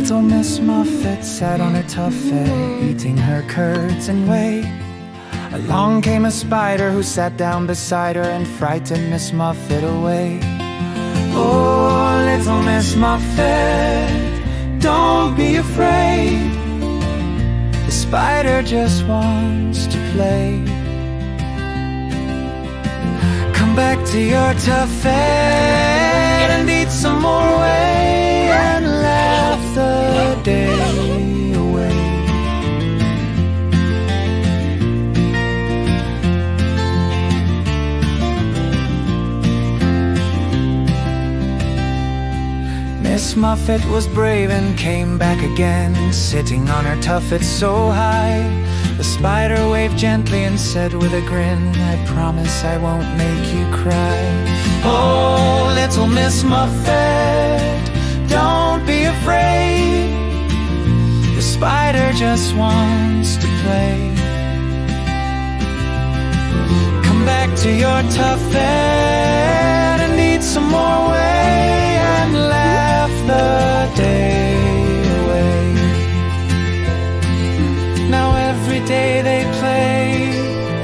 Little Miss Muffet sat on her tuffet, eating her curds and whey. Along came a spider who sat down beside her and frightened Miss Muffet away. Oh, Little Miss Muffet, don't be afraid. The spider just wants to play. Come back to your tuffet and eat some more whey and laugh the day away. Miss Muffet was brave and came back again, sitting on her tuffet so high. The spider waved gently and said with a grin, I promise I won't make you cry. Oh, Little Miss Muffet, don't be afraid. The spider just wants to play. Come back to your tuffet and eat some more whey and laugh the day away. Now every day they play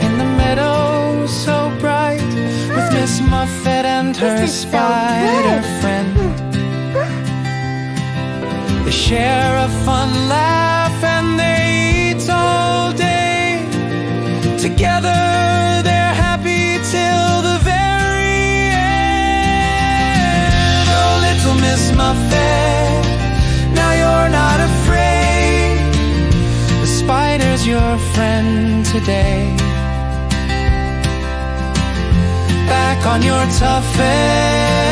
in the meadow so bright, with Miss Muffet and her spider friend. They share a fun laugh and they eat all day. Together they're happy till the very end. Oh, Little Miss Muffet, now you're not afraid. The spider's your friend today. Back on your tuffet